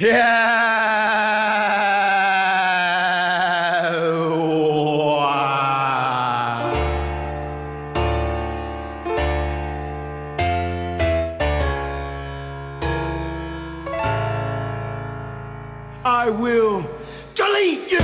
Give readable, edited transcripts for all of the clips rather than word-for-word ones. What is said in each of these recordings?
I will delete you!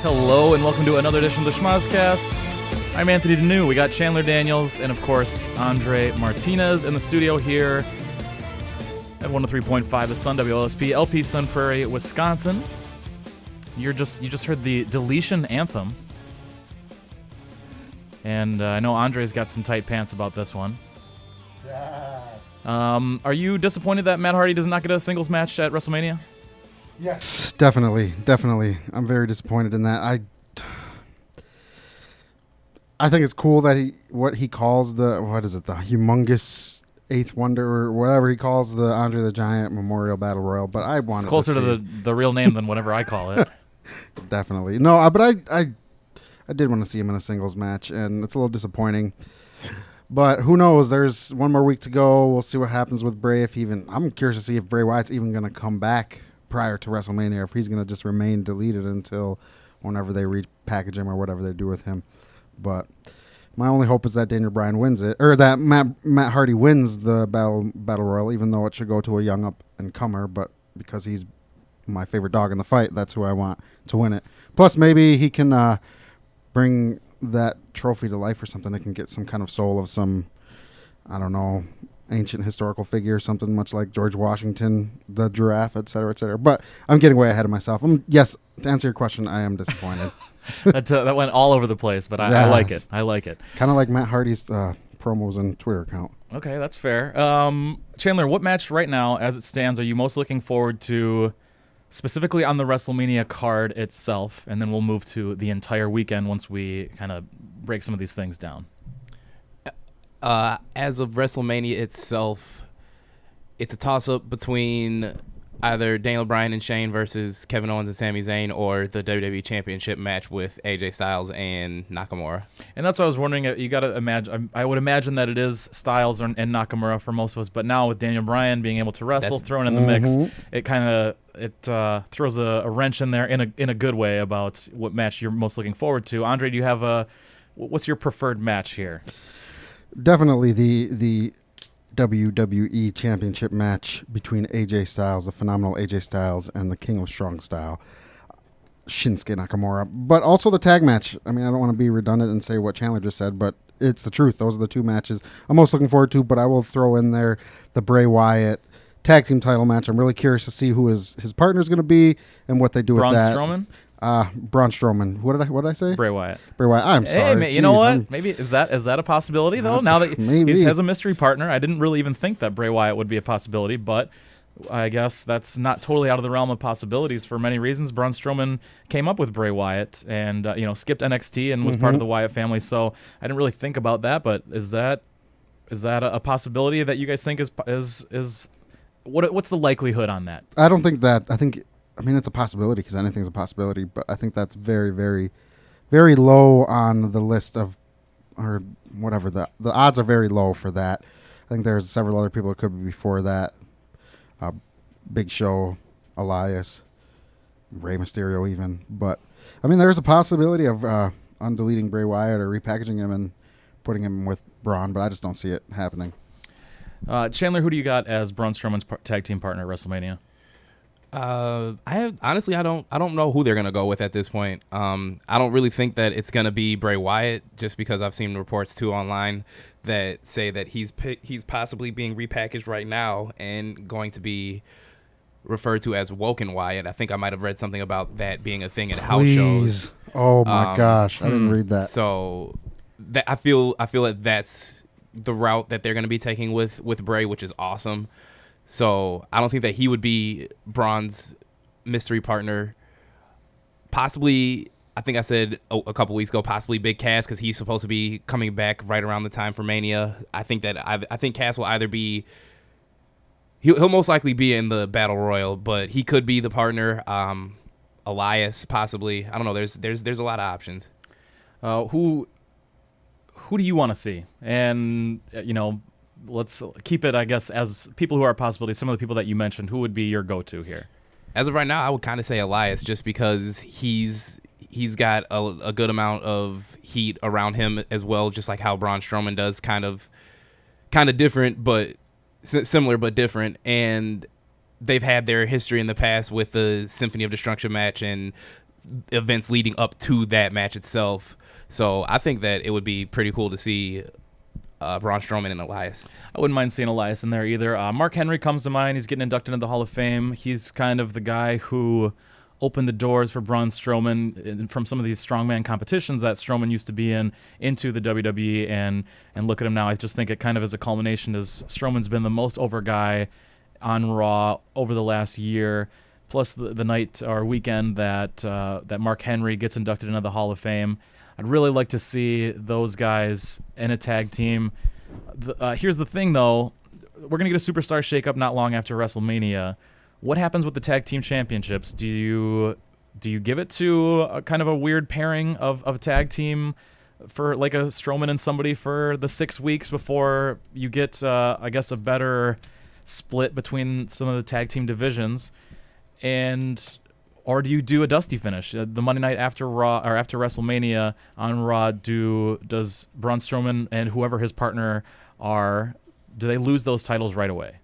Hello and welcome to another edition of the Schmozcast. I'm Anthony Denew. We got Chandler Daniels and, of course, Andre Martinez in the studio here at 103.5 The Sun, WLSP, LP Sun Prairie, Wisconsin. You just heard the deletion anthem. And I know Andre's got some tight pants about this one. Yes. Are you disappointed that Matt Hardy does not get a singles match at WrestleMania? Yes, definitely. I'm very disappointed in that. I think it's cool that what he calls the humongous eighth wonder or whatever he calls the Andre the Giant Memorial Battle Royal. But I want it's closer to the real name than whatever I call it. Definitely. No, but I did want to see him in a singles match, and it's a little disappointing. But who knows? There's one more week to go. We'll see what happens with Bray. I'm curious to see if Bray Wyatt's even going to come back prior to WrestleMania, if he's going to just remain deleted until whenever they repackage him or whatever they do with him. But my only hope is that Daniel Bryan wins it, or that Matt Hardy wins the Battle Royal, even though it should go to a young up-and-comer. But because he's my favorite dog in the fight, that's who I want to win it. Plus, maybe he can bring that trophy to life or something. It can get some kind of soul of some, I don't know, ancient historical figure, something much like George Washington, the giraffe, et cetera, et cetera. But I'm getting way ahead of myself. Yes, to answer your question, I am disappointed. That went all over the place, but I like it. I like it. Kind of like Matt Hardy's promos and Twitter account. Okay, that's fair. Chandler, what match right now, as it stands, are you most looking forward to, specifically on the WrestleMania card itself? And then we'll move to the entire weekend once we kind of break some of these things down. As of WrestleMania itself, it's a toss-up between either Daniel Bryan and Shane versus Kevin Owens and Sami Zayn, or the WWE Championship match with AJ Styles and Nakamura. And that's what I was wondering. You got to imagine. I would imagine that it is Styles and Nakamura for most of us, but now with Daniel Bryan being able to wrestle, thrown in the mix, it kind of throws a wrench in there in a good way about what match you're most looking forward to. Andre, do you have what's your preferred match here? Definitely the WWE Championship match between AJ Styles, the phenomenal AJ Styles, and the King of Strong Style, Shinsuke Nakamura. But also the tag match. I mean, I don't want to be redundant and say what Chandler just said, but it's the truth. Those are the two matches I'm most looking forward to, but I will throw in there the Bray Wyatt tag team title match. I'm really curious to see who his partner is going to be and what they do with that. Braun Strowman? Braun Strowman. What did I say? Bray Wyatt. Bray Wyatt. I'm sorry. Hey, man, you know what? Maybe is that a possibility though? Now that he has a mystery partner, I didn't really even think that Bray Wyatt would be a possibility, but I guess that's not totally out of the realm of possibilities for many reasons. Braun Strowman came up with Bray Wyatt and skipped NXT and was part of the Wyatt family, so I didn't really think about that. But is that a possibility that you guys think is what's the likelihood on that? I don't think that. I mean, it's a possibility because anything's a possibility, but I think that's very, very, very low on the list of, or whatever, the odds are very low for that. I think there's several other people that could be before that. Big Show, Elias, Rey Mysterio even. But, I mean, there's a possibility of undeleting Bray Wyatt or repackaging him and putting him with Braun, but I just don't see it happening. Chandler, who do you got as Braun Strowman's tag team partner at WrestleMania? I don't know who they're gonna go with at this point. I don't really think that it's gonna be Bray Wyatt, just because I've seen reports too online that say that he's possibly being repackaged right now and going to be referred to as Woken Wyatt. I think I might have read something about that being a thing at house shows. Oh my gosh, I didn't read that. So that I feel that that's the route that they're gonna be taking with Bray, which is awesome. So I don't think that he would be Braun's mystery partner. Possibly, I think I said a couple weeks ago, possibly Big Cass, because he's supposed to be coming back right around the time for Mania. I think Cass will either be, he'll most likely be in the Battle Royal, but he could be the partner. Elias, possibly. I don't know. There's a lot of options. Who do you want to see? And let's keep it, I guess, as people who are possibilities. Some of the people that you mentioned, who would be your go-to here? As of right now, I would kind of say Elias, just because he's got a good amount of heat around him as well, just like how Braun Strowman does, kind of different, but similar but different. And they've had their history in the past with the Symphony of Destruction match and events leading up to that match itself. So I think that it would be pretty cool to see Braun Strowman and Elias. I wouldn't mind seeing Elias in there either. Mark Henry comes to mind. He's getting inducted into the Hall of Fame. He's kind of the guy who opened the doors for Braun Strowman from some of these strongman competitions that Strowman used to be into the WWE, and look at him now. I just think it kind of is a culmination, as Strowman's been the most over guy on Raw over the last year, plus the night or weekend that Mark Henry gets inducted into the Hall of Fame. I'd really like to see those guys in a tag team. Here's the thing, though. We're going to get a superstar shakeup not long after WrestleMania. What happens with the tag team championships? Do you give it to a kind of a weird pairing of a tag team for like a Strowman and somebody for the 6 weeks before you get, I guess, a better split between some of the tag team divisions? Or do you do a dusty finish? The Monday night after Raw or after WrestleMania on Raw, does Braun Strowman and whoever his partner are, do they lose those titles right away?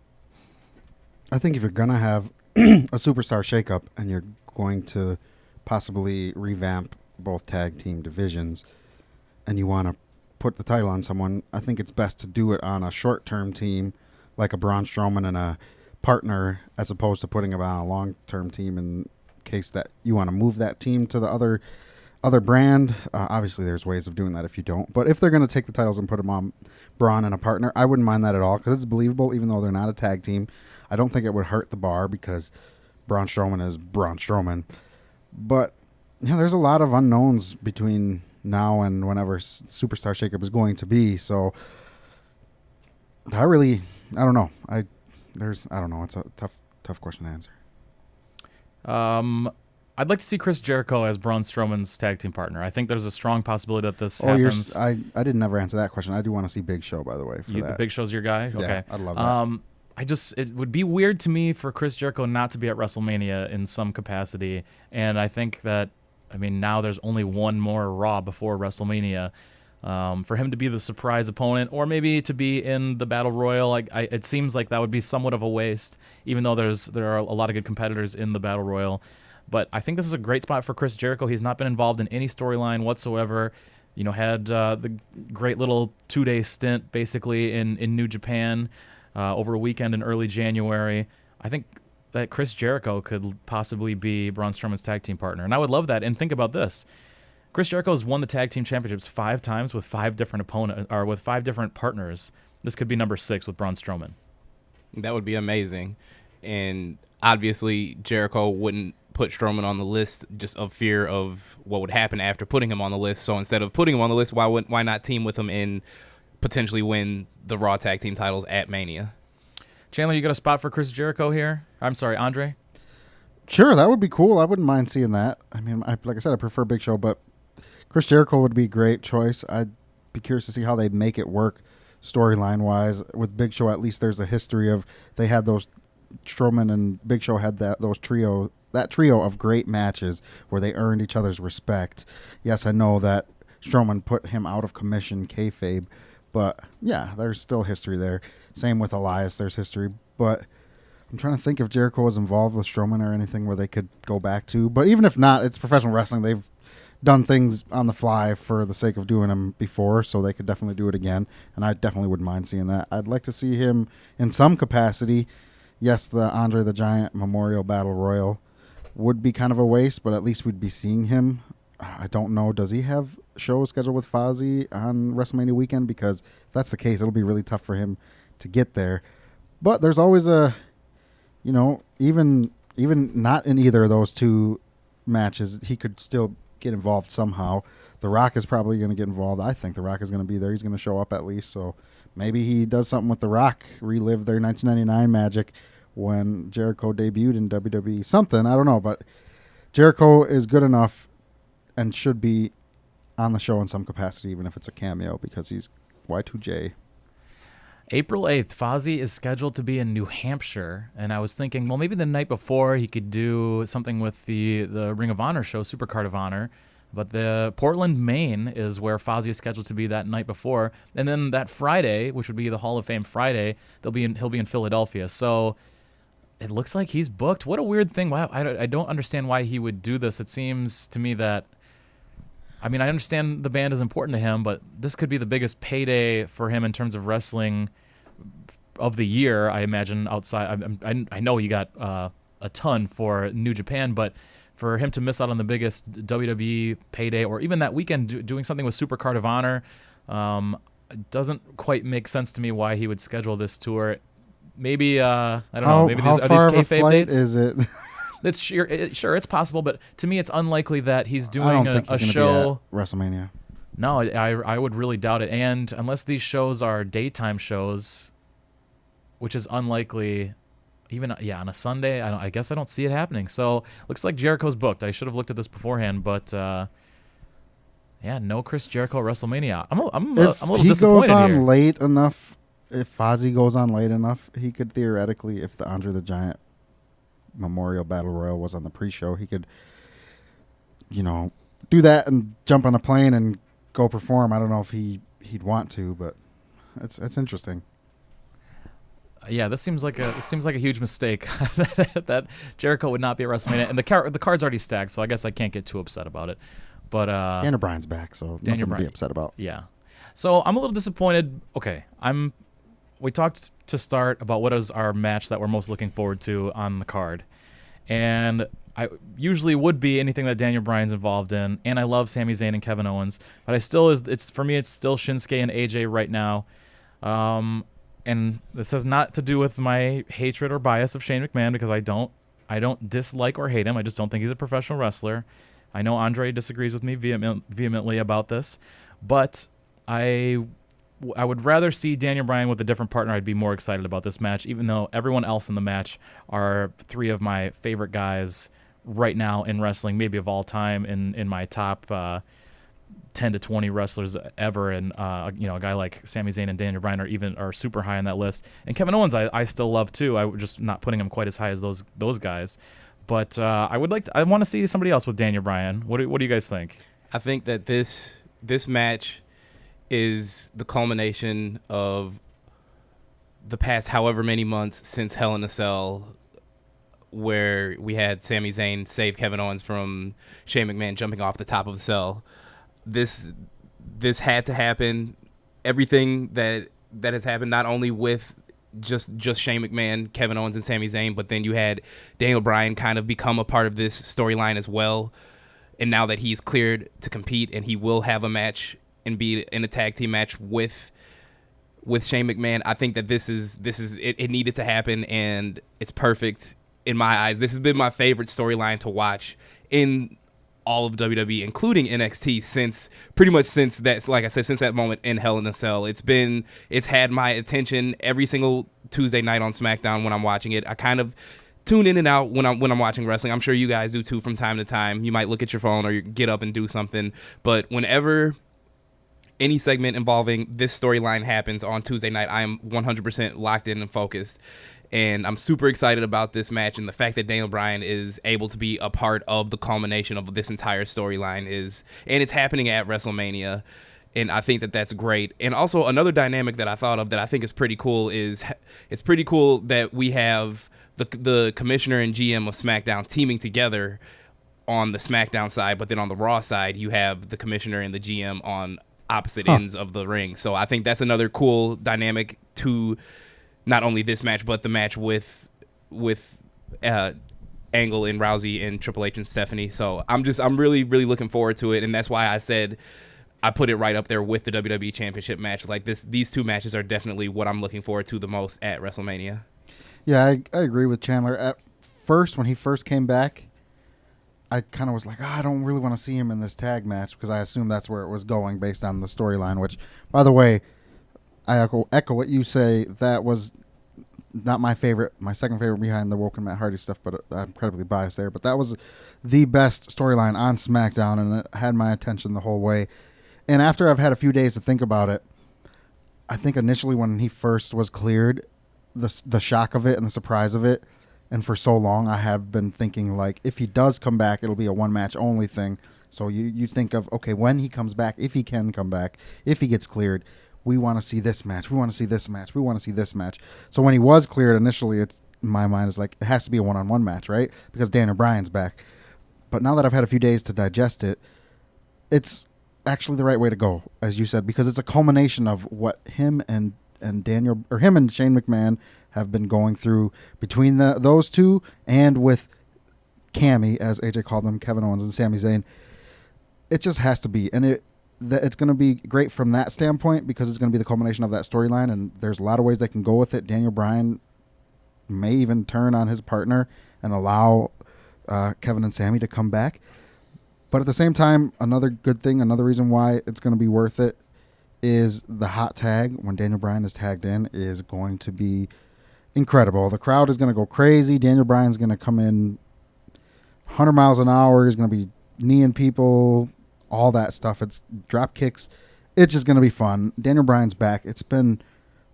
I think if you're gonna have a superstar shakeup and you're going to possibly revamp both tag team divisions, and you want to put the title on someone, I think it's best to do it on a short-term team like a Braun Strowman and a partner, as opposed to putting him on a long-term team in case that you want to move that team to the other brand. Obviously, there's ways of doing that if you don't. But if they're going to take the titles and put them on Braun and a partner, I wouldn't mind that at all because it's believable, even though they're not a tag team. I don't think it would hurt the bar because Braun Strowman is Braun Strowman. But yeah, there's a lot of unknowns between now and whenever Superstar Shakeup is going to be. So I don't know. I don't know. It's a tough question to answer. I'd like to see Chris Jericho as Braun Strowman's tag team partner. I think there's a strong possibility that this happens. I didn't ever answer that question. I do want to see Big Show, by the way. The Big Show's your guy? Yeah, okay. I'd love that. It would be weird to me for Chris Jericho not to be at WrestleMania in some capacity. And I think that, now there's only one more Raw before WrestleMania. For him to be the surprise opponent or maybe to be in the Battle Royal, it seems like that would be somewhat of a waste, even though there are a lot of good competitors in the Battle Royal. But I think this is a great spot for Chris Jericho. He's not been involved in any storyline whatsoever. Had the great little 2-day stint basically in New Japan over a weekend in early January. I think that Chris Jericho could possibly be Braun Strowman's tag team partner. And I would love that. And think about this. Chris Jericho has won the tag team championships 5 times with 5 different with 5 different partners. This could be number 6 with Braun Strowman. That would be amazing. And obviously Jericho wouldn't put Strowman on the list just of fear of what would happen after putting him on the list. So instead of putting him on the list, why not team with him and potentially win the Raw tag team titles at Mania? Chandler, you got a spot for Chris Jericho here? I'm sorry, Andre? Sure, that would be cool. I wouldn't mind seeing that. Like I said, I prefer Big Show, but Chris Jericho would be a great choice. I'd be curious to see how they make it work storyline-wise. With Big Show, at least there's a history of they had those Strowman and Big Show had that trio of great matches where they earned each other's respect. Yes, I know that Strowman put him out of commission, kayfabe, but yeah, there's still history there. Same with Elias, there's history, but I'm trying to think if Jericho was involved with Strowman or anything where they could go back to. But even if not, it's professional wrestling. They've done things on the fly for the sake of doing them before, so they could definitely do it again, and I definitely wouldn't mind seeing that. I'd like to see him in some capacity. Yes, the Andre the Giant Memorial Battle Royal would be kind of a waste, but at least we'd be seeing him. I don't know. Does he have shows scheduled with Fozzy on WrestleMania weekend? Because if that's the case, it'll be really tough for him to get there. But there's always even not in either of those 2 matches, he could still get involved somehow. The Rock is probably going to get involved. I think The Rock is going to be there. He's going to show up at least. So maybe he does something with The Rock, relive their 1999 magic when Jericho debuted in WWE. Something, I don't know. But Jericho is good enough and should be on the show in some capacity, even if it's a cameo, because he's Y2J. April 8th, Fozzy is scheduled to be in New Hampshire, and I was thinking, well, maybe the night before he could do something with the Ring of Honor show, Supercard of Honor, but the Portland, Maine is where Fozzy is scheduled to be that night before, and then that Friday, which would be the Hall of Fame Friday, he'll be in Philadelphia. So it looks like he's booked. What a weird thing. Wow, I don't understand why he would do this. It seems to me that, I understand the band is important to him, but this could be the biggest payday for him in terms of wrestling of the year, I imagine, outside. I know he got a ton for New Japan, but for him to miss out on the biggest WWE payday, or even that weekend doing something with Supercard of Honor, it doesn't quite make sense to me why he would schedule this tour. Maybe, I don't know, maybe are these kayfabe dates? Is it? It's sure, it's possible, but to me, it's unlikely that he's I doing don't think a he's show. Be at WrestleMania. No, I would really doubt it. And unless these shows are daytime shows, which is unlikely, even on a Sunday, I guess I don't see it happening. So looks like Jericho's booked. I should have looked at this beforehand, but no Chris Jericho at WrestleMania. I'm a little disappointed If he goes on here. late enough, if Fozzy goes on late enough, he could theoretically, if the Andre the Giant Memorial Battle Royal was on the pre-show, he could, do that and jump on a plane and go perform. I don't know if he'd want to, but it's interesting. Yeah, this seems like a huge mistake that Jericho would not be at WrestleMania, and the card's already stacked, so I guess I can't get too upset about it. But Daniel Bryan's back, so nothing to be upset about. Yeah, so I'm a little disappointed. Okay, I'm we talked to start about what is our match that we're most looking forward to on the card. And I usually would be anything that Daniel Bryan's involved in, and I love Sami Zayn and Kevin Owens, but it's still Shinsuke and AJ right now. And this has not to do with my hatred or bias of Shane McMahon, because I don't dislike or hate him. I just don't think he's a professional wrestler. I know Andre disagrees with me vehemently about this, but I would rather see Daniel Bryan with a different partner. I'd be more excited about this match, even though everyone else in the match are three of my favorite guys right now in wrestling, maybe of all time, in my top 10 to 20 wrestlers ever. And a guy like Sami Zayn and Daniel Bryan are super high on that list. And Kevin Owens, I still love too. I'm just not putting him quite as high as those guys. But I want to see somebody else with Daniel Bryan. What do you guys think? I think that this match is the culmination of the past however many months since Hell in a Cell, where we had Sami Zayn save Kevin Owens from Shane McMahon jumping off the top of the cell. This had to happen. Everything that has happened, not only with just Shane McMahon, Kevin Owens, and Sami Zayn, but then you had Daniel Bryan kind of become a part of this storyline as well. And now that he's cleared to compete and he will have a match and be in a tag team match with Shane McMahon, I think that this is it needed to happen, and it's perfect in my eyes. This has been my favorite storyline to watch in all of WWE, including NXT, since that moment in Hell in a Cell. It's had my attention every single Tuesday night on SmackDown when I'm watching it. I kind of tune in and out when I'm watching wrestling. I'm sure you guys do too from time to time. You might look at your phone or you get up and do something, but whenever any segment involving this storyline happens on Tuesday night, I am 100% locked in and focused. And I'm super excited about this match, and the fact that Daniel Bryan is able to be a part of the culmination of this entire storyline and it's happening at WrestleMania, and I think that that's great. And also another dynamic that I thought of that I think is pretty cool is it's pretty cool that we have the commissioner and GM of SmackDown teaming together on the SmackDown side, but then on the Raw side, you have the commissioner and the GM on opposite ends of the ring. So I think that's another cool dynamic to not only this match, but the match with Angle and Rousey and Triple H and Stephanie. So I'm really, really looking forward to it. And that's why I said I put it right up there with the WWE Championship match. Like these two matches are definitely what I'm looking forward to the most at WrestleMania. Yeah, I agree with Chandler. At first, when he first came back, I kind of was like, I don't really want to see him in this tag match, because I assumed that's where it was going based on the storyline, which, by the way, I echo what you say. That was not my favorite, my second favorite behind the Woken Matt Hardy stuff, but I'm incredibly biased there. But that was the best storyline on SmackDown, and it had my attention the whole way. And after I've had a few days to think about it, I think initially when he first was cleared, the shock of it and the surprise of it, and for so long I have been thinking, like, if he does come back, it'll be a one-match only thing. So you think of, okay, when he comes back, if he can come back, if he gets cleared, we want to see this match, we want to see this match, we want to see this match. So when he was cleared initially, it's, in my mind, is like, it has to be a one-on-one match, right? Because Daniel Bryan's back. But now that I've had a few days to digest it, it's actually the right way to go, as you said, because it's a culmination of what him and Shane McMahon have been going through between those two, and with Cammy, as AJ called them, Kevin Owens and Sami Zayn. It just has to be, and it's going to be great from that standpoint, because it's going to be the culmination of that storyline, and there's a lot of ways they can go with it. Daniel Bryan may even turn on his partner and allow Kevin and Sami to come back. But at the same time, another good thing, another reason why it's going to be worth it, is the hot tag when Daniel Bryan is tagged in is going to be incredible. The crowd is going to go crazy. Daniel Bryan's going to come in 100 miles an hour. He's going to be kneeing people, all that stuff. It's drop kicks. It's just going to be fun. Daniel Bryan's back. It's been,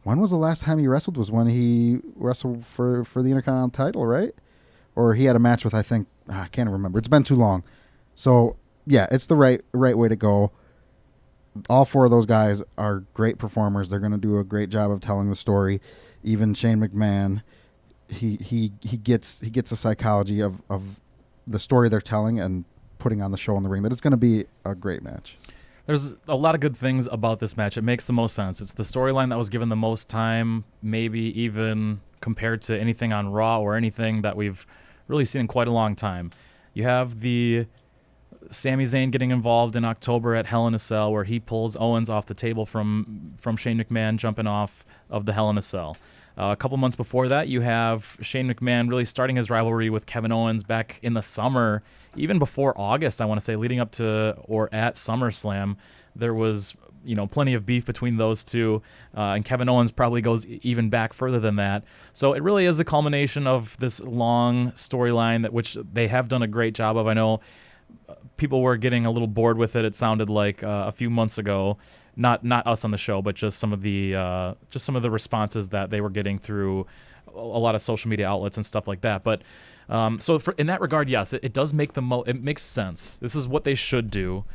when was the last time he wrestled? Was when he wrestled for the Intercontinental title, right? Or he had a match with, I think, I can't remember. It's been too long. So, yeah, it's the right way to go. All four of those guys are great performers. They're going to do a great job of telling the story. Even Shane McMahon, he gets the psychology of the story they're telling and putting on the show in the ring. That it's going to be a great match. There's a lot of good things about this match. It makes the most sense. It's the storyline that was given the most time, maybe even compared to anything on Raw or anything that we've really seen in quite a long time. You have the Sami Zayn getting involved in October at Hell in a Cell, where he pulls Owens off the table from Shane McMahon jumping off of the Hell in a Cell. A couple months before that, you have Shane McMahon really starting his rivalry with Kevin Owens back in the summer, even before August, I want to say, leading up to or at SummerSlam. There was, plenty of beef between those two, and Kevin Owens probably goes even back further than that. So it really is a culmination of this long storyline which they have done a great job of. I know people were getting a little bored with it. It sounded like a few months ago. Not us on the show, but just some of the responses that they were getting through a lot of social media outlets and stuff like that. But so in that regard, yes, it does make it makes sense. This is what they should do.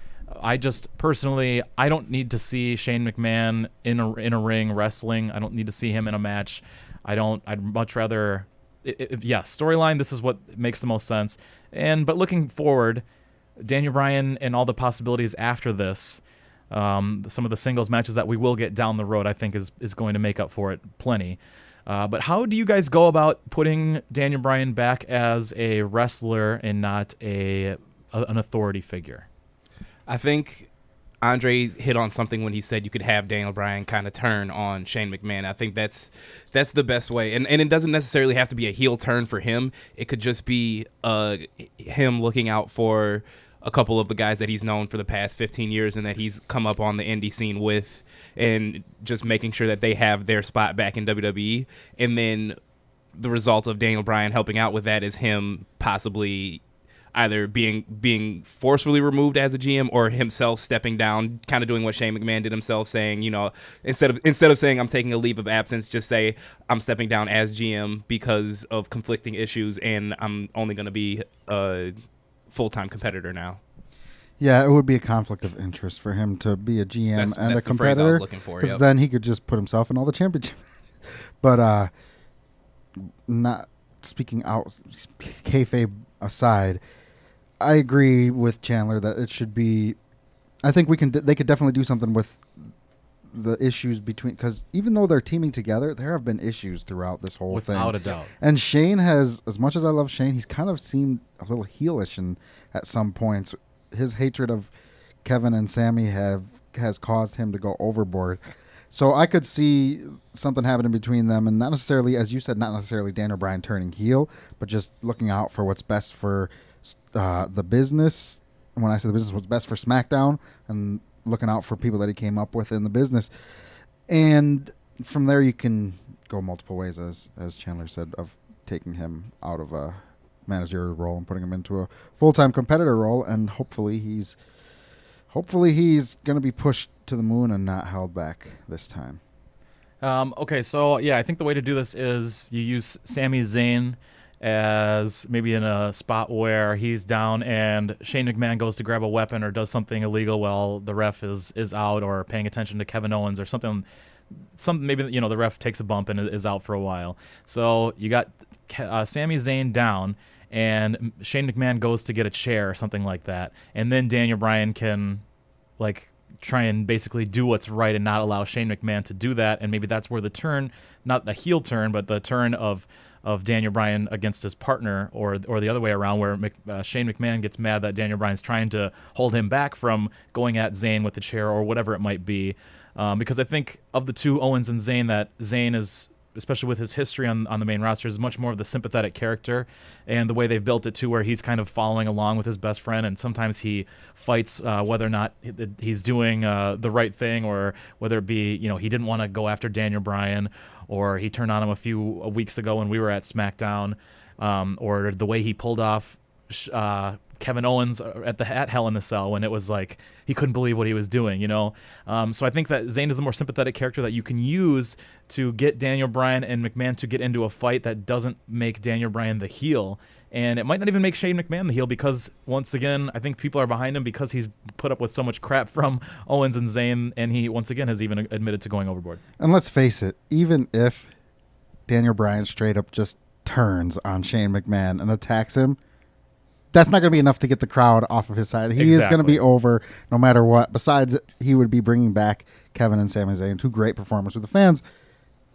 I just personally, I don't need to see Shane McMahon in a ring wrestling. I don't need to see him in a match. I'd much rather. Storyline. This is what makes the most sense. But looking forward, Daniel Bryan and all the possibilities after this. Some of the singles matches that we will get down the road, I think, is going to make up for it plenty. But how do you guys go about putting Daniel Bryan back as a wrestler and not an authority figure? I think Andre hit on something when he said you could have Daniel Bryan kind of turn on Shane McMahon. I think that's the best way. And it doesn't necessarily have to be a heel turn for him. It could just be him looking out for a couple of the guys that he's known for the past 15 years and that he's come up on the indie scene with, and just making sure that they have their spot back in WWE. And then the result of Daniel Bryan helping out with that is him possibly either being forcefully removed as a GM or himself stepping down, kind of doing what Shane McMahon did himself, saying, instead of saying I'm taking a leave of absence, just say I'm stepping down as GM because of conflicting issues and I'm only going to be a full-time competitor now. Yeah, it would be a conflict of interest for him to be a GM and that's a the competitor. phrase I was looking for. Because then he could just put himself in all the championships. But not speaking out, kayfabe aside, I agree with Chandler that it should be. I think they could definitely do something with the issues between, because even though they're teaming together, there have been issues throughout this whole thing. Without a doubt. And Shane has, as much as I love Shane, he's kind of seemed a little heelish at some points. His hatred of Kevin and Sammy has caused him to go overboard. So I could see something happening between them, and not necessarily, as you said, not necessarily Daniel Bryan turning heel, but just looking out for what's best for the business. And when I say the business, what's best for SmackDown, and looking out for people that he came up with in the business. And from there you can go multiple ways, as Chandler said, of taking him out of a managerial role and putting him into a full-time competitor role, and hopefully he's going to be pushed to the moon and not held back this time. Okay, so I think the way to do this is you use Sami Zayn as maybe in a spot where he's down and Shane McMahon goes to grab a weapon or does something illegal while the ref is out or paying attention to Kevin Owens or something. Maybe the ref takes a bump and is out for a while. So you got Sami Zayn down and Shane McMahon goes to get a chair or something like that, and then Daniel Bryan can try and basically do what's right and not allow Shane McMahon to do that, and maybe that's where the turn, not the heel turn, but the turn of Daniel Bryan against his partner, or the other way around, where Shane McMahon gets mad that Daniel Bryan's trying to hold him back from going at Zayn with the chair or whatever it might be. Because I think of the two, Owens and Zayn, that Zayn is, especially with his history on the main roster, is much more of the sympathetic character, and the way they've built it to where he's kind of following along with his best friend, and sometimes he fights whether or not he's doing the right thing, or whether it be he didn't want to go after Daniel Bryan, or he turned on him a few weeks ago when we were at SmackDown, or the way he pulled off Kevin Owens at Hell in a Cell when it was like he couldn't believe what he was doing, So I think that Zayn is the more sympathetic character that you can use to get Daniel Bryan and McMahon to get into a fight that doesn't make Daniel Bryan the heel. And it might not even make Shane McMahon the heel, because once again, I think people are behind him because he's put up with so much crap from Owens and Zayn, and he once again has even admitted to going overboard. And let's face it, even if Daniel Bryan straight up just turns on Shane McMahon and attacks him, that's not going to be enough to get the crowd off of his side. He is going to Exactly. be over no matter what. Besides, he would be bringing back Kevin and Sami Zayn, two great performers who the fans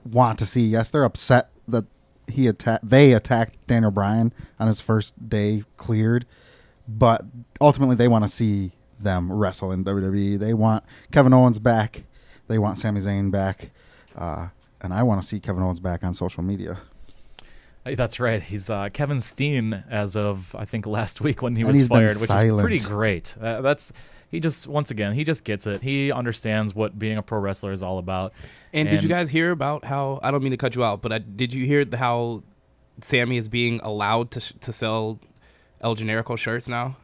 want to see. Yes, they're upset that they attacked Daniel Bryan on his first day cleared, but ultimately they want to see them wrestle in WWE. They want Kevin Owens back. They want Sami Zayn back. And I want to see Kevin Owens back on social media. That's right. He's Kevin Steen as of, I think, last week when he And was he's been fired, which silent. is pretty great. He just gets it. He understands what being a pro wrestler is all about. And did you guys hear about how, I don't mean to cut you out, but did you hear how Sammy is being allowed to sell El Generico shirts now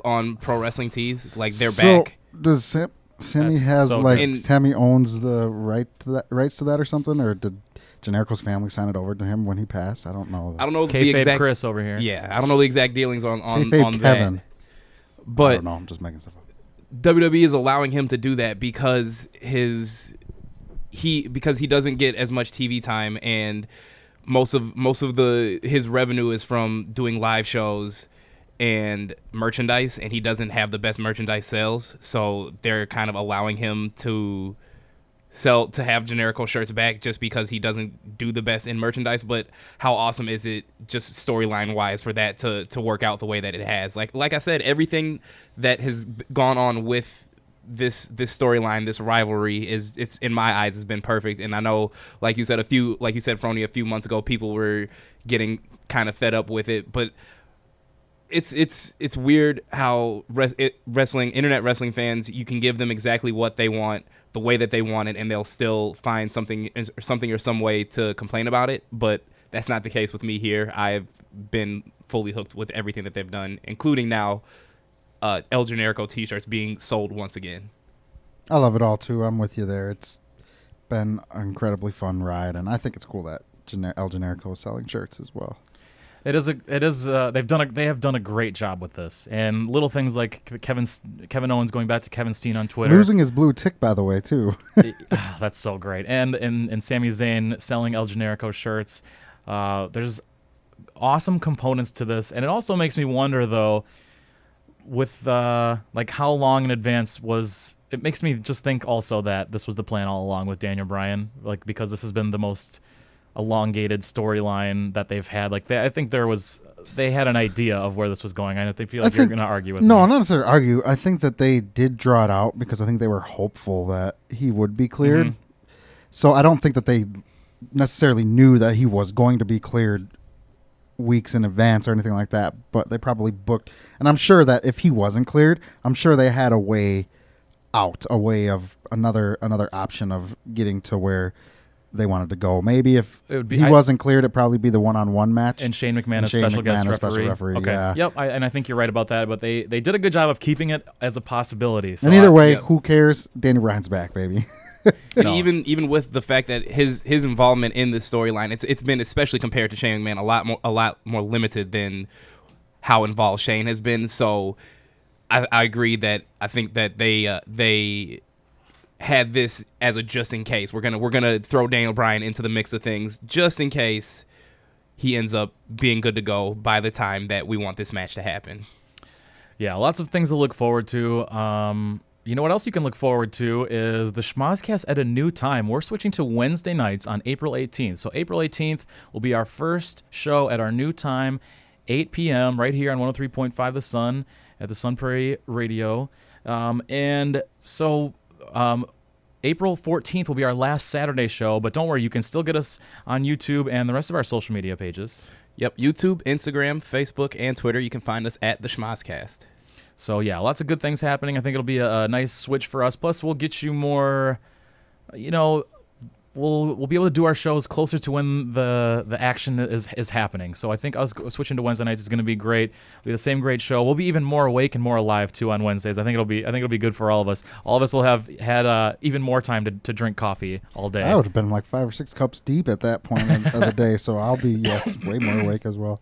on Pro Wrestling Tees? Like, they're back. Does Sammy That's so like good. Sammy owns the rights to that or something, or did Generico's family sign it over to him when he passed? I don't know. I don't know the Kayfabe exact Chris over here. Yeah, I don't know the exact dealings on Kayfabe that. Kevin. I But don't know. I'm just making stuff up. WWE is allowing him to do that because he doesn't get as much TV time, and most of his revenue is from doing live shows and merchandise, and he doesn't have the best merchandise sales, so they're kind of allowing him to have Generico shirts back just because he doesn't do the best in merchandise. But how awesome is it, just storyline wise, for that to work out the way that it has? Like I said, everything that has gone on with this storyline, this rivalry, it's in my eyes has been perfect. And I know, like you said, Frony, a few months ago, people were getting kind of fed up with it, but it's weird how internet wrestling fans, you can give them exactly what they want, the way that they want it, and they'll still find something or some way to complain about it. But that's not the case with me here. I've been fully hooked with everything that they've done, including now El Generico t-shirts being sold once again. I love it all too. I'm with you there. It's been an incredibly fun ride, and I think it's cool that El Generico is selling shirts as well. They have done a great job with this, and little things like Kevin Owens going back to Kevin Steen on Twitter, Losing his blue tick, by the way, too. That's so great, and Sami Zayn selling El Generico shirts. There's awesome components to this, and it also makes me wonder though, with like how long in advance was. It makes me just think also that this was the plan all along with Daniel Bryan, like because this has been the most elongated storyline that they've had. Like I think they had an idea of where this was going. I feel like you're going to argue with me. No, not necessarily argue. I think that they did draw it out because I think they were hopeful that he would be cleared. Mm-hmm. So I don't think that they necessarily knew that he was going to be cleared weeks in advance or anything like that. But they probably booked, and I'm sure that if he wasn't cleared, I'm sure they had a way out, a way of another option of getting to where they wanted to go. Maybe if he wasn't cleared, it'd probably be the one-on-one match. And Shane McMahon as special guest referee. Okay. Yeah. Yep. And I think you're right about that. But they did a good job of keeping it as a possibility. So And either way, who cares? Danny Bryan's back, baby. And even with the fact that his involvement in this storyline, it's been, especially compared to Shane McMahon, a lot more limited than how involved Shane has been. So I agree that I think that they had this as a just in case. We're gonna throw Daniel Bryan into the mix of things just in case he ends up being good to go by the time that we want this match to happen. Yeah, lots of things to look forward to. You know what else you can look forward to is the Schmozcast at a new time. We're switching to Wednesday nights on April 18th. So April 18th will be our first show at our new time, 8 p.m. right here on 103.5 The Sun at the Sun Prairie Radio. And so April 14th will be our last Saturday show, but don't worry, you can still get us on YouTube and the rest of our social media pages. Yep, YouTube, Instagram, Facebook, and Twitter. You can find us at the Schmozcast. So yeah, lots of good things happening. I think it'll be a nice switch for us. Plus, we'll get you more, we'll be able to do our shows closer to when the action is happening. So I think us switching to Wednesday nights is going to be great. It'll be the same great show. We'll be even more awake and more alive too on Wednesdays. I think it'll be good for all of us. All of us will have had even more time to drink coffee all day. I would have been like 5 or 6 cups deep at that point of the day. So I'll be way more awake as well.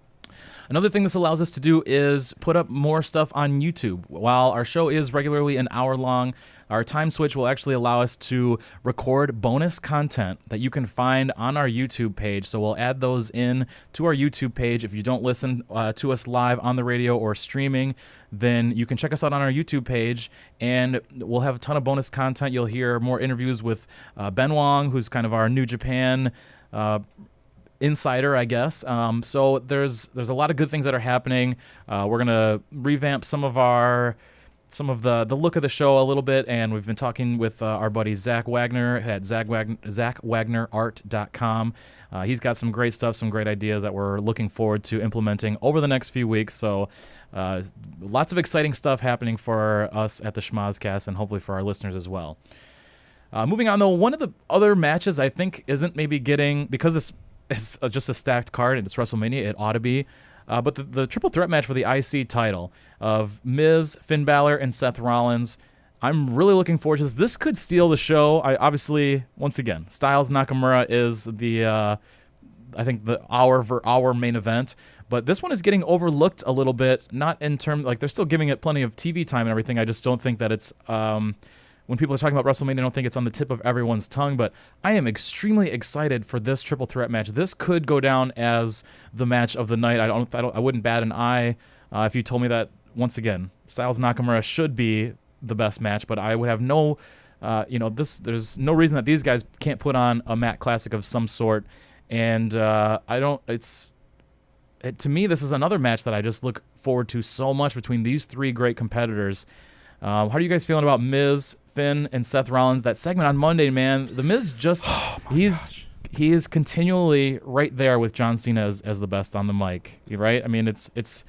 Another thing this allows us to do is put up more stuff on YouTube. While our show is regularly an hour long, our time switch will actually allow us to record bonus content that you can find on our YouTube page. So we'll add those in to our YouTube page. If you don't listen to us live on the radio or streaming, then you can check us out on our YouTube page, and we'll have a ton of bonus content. You'll hear more interviews with Ben Wong, who's kind of our New Japan insider, I guess. So there's a lot of good things that are happening. We're gonna revamp some of the look of the show a little bit, and we've been talking with our buddy Zach Wagner at ZachWagnerArt.com. He's got some great stuff, some great ideas that we're looking forward to implementing over the next few weeks. So lots of exciting stuff happening for us at the Schmozcast, and hopefully for our listeners as well. Moving on, though, one of the other matches I think isn't maybe getting, because this is just a stacked card and it's WrestleMania, it ought to be. But the triple threat match for the IC title of Miz, Finn Balor, and Seth Rollins, I'm really looking forward to this. This could steal the show. Obviously, once again, Styles Nakamura is I think our main event. But this one is getting overlooked a little bit, not in terms, like, they're still giving it plenty of TV time and everything. I just don't think that it's, when people are talking about WrestleMania, I don't think it's on the tip of everyone's tongue, but I am extremely excited for this triple threat match. This could go down as the match of the night. I wouldn't bat an eye if you told me that. Once again, Styles Nakamura should be the best match, but I would have no, there's no reason that these guys can't put on a Matt Classic of some sort. And to me, this is another match that I just look forward to so much between these three great competitors. How are you guys feeling about Miz, Finn, and Seth Rollins? That segment on Monday, man, the Miz just, he is continually right there with John Cena as the best on the mic, right? I mean, it's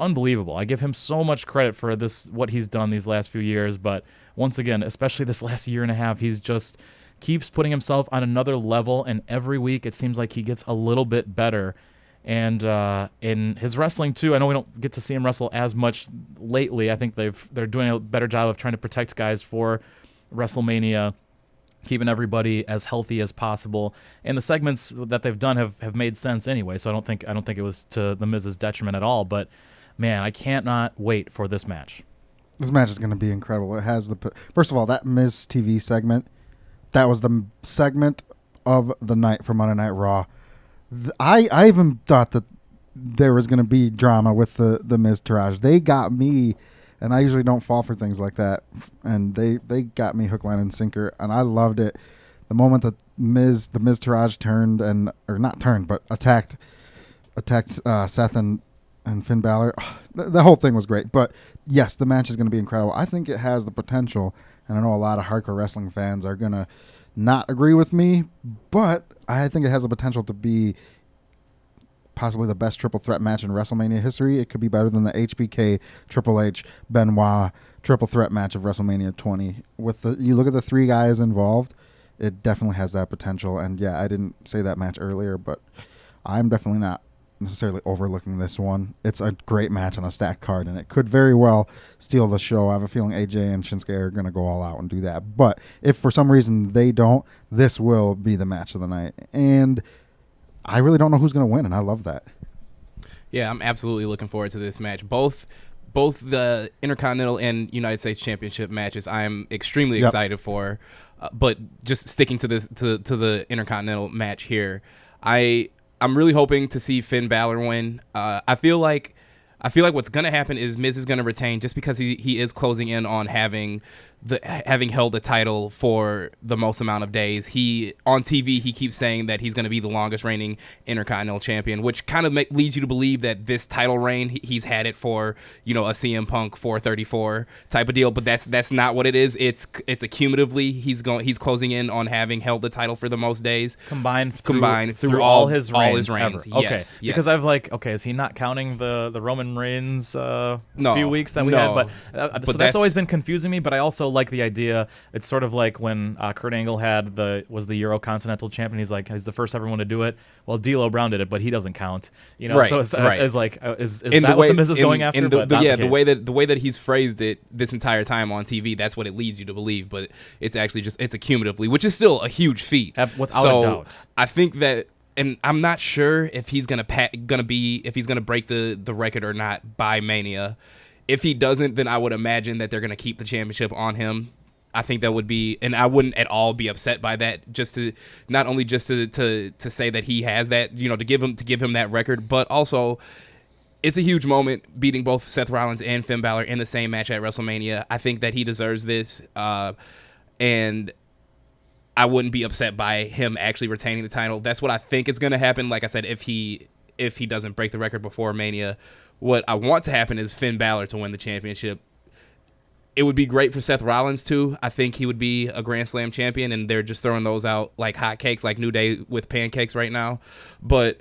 unbelievable. I give him so much credit for what he's done these last few years, but once again, especially this last year and a half, he's just keeps putting himself on another level, and every week it seems like he gets a little bit better. And in his wrestling too, I know we don't get to see him wrestle as much lately. I think they're doing a better job of trying to protect guys for WrestleMania, keeping everybody as healthy as possible. And the segments that they've done have made sense anyway. So I don't think it was to the Miz's detriment at all. But man, I cannot wait for this match. This match is going to be incredible. It has first of all, that Miz TV segment, that was the segment of the night for Monday Night Raw. I even thought that there was going to be drama with the Miz Taraj. They got me, and I usually don't fall for things like that, and they got me hook, line, and sinker, and I loved it. The moment that the Miz Taraj attacked Seth and Finn Balor, the whole thing was great. But yes, the match is going to be incredible. I think it has the potential, and I know a lot of hardcore wrestling fans are going to not agree with me, but I think it has the potential to be possibly the best triple threat match in WrestleMania history. It could be better than the HBK, Triple H, Benoit triple threat match of WrestleMania 20. You look at the three guys involved, it definitely has that potential. And yeah, I didn't say that match earlier, but I'm definitely not necessarily overlooking this one. It's a great match on a stacked card, and it could very well steal the show. I have a feeling AJ and Shinsuke are going to go all out and do that. But if for some reason they don't, this will be the match of the night. And I really don't know who's going to win, and I love that. Yeah, I'm absolutely looking forward to this match. Both the Intercontinental and United States Championship matches I'm extremely excited for. But just sticking to the Intercontinental match here, I'm really hoping to see Finn Balor win. I feel like what's gonna happen is Miz is gonna retain just because he is closing in on having held the title for the most amount of days. On TV he keeps saying that he's gonna be the longest reigning Intercontinental Champion, which kind of leads you to believe that this title reign he's had it for a CM Punk 434 type of deal. But that's not what it is. It's accumulatively he's closing in on having held the title for the most days combined through all his reigns. Ever. Okay, yes. Because I've is he not counting the Roman Reigns few weeks that we had? But so that's always been confusing me. But I also like the idea. It's sort of like when Kurt Angle was the Eurocontinental champion. He's the first everyone to do it. Well, D'Lo Brown did it, but he doesn't count. Right, so it's right. is that what the Miz is going after? The way that he's phrased it this entire time on TV, that's what it leads you to believe. But it's actually it's accumulatively, which is still a huge feat. Without a doubt. I think that and I'm not sure if he's gonna break the record or not by Mania. If he doesn't, then I would imagine that they're gonna keep the championship on him. I think that would be, and I wouldn't at all be upset by that. Just to not only just to say that he has that, to give him that record, but also it's a huge moment beating both Seth Rollins and Finn Balor in the same match at WrestleMania. I think that he deserves this, and I wouldn't be upset by him actually retaining the title. That's what I think is going to happen. Like I said, if he doesn't break the record before Mania, what I want to happen is Finn Balor to win the championship. It would be great for Seth Rollins, too. I think he would be a Grand Slam champion, and they're just throwing those out like hotcakes, like New Day with pancakes right now. But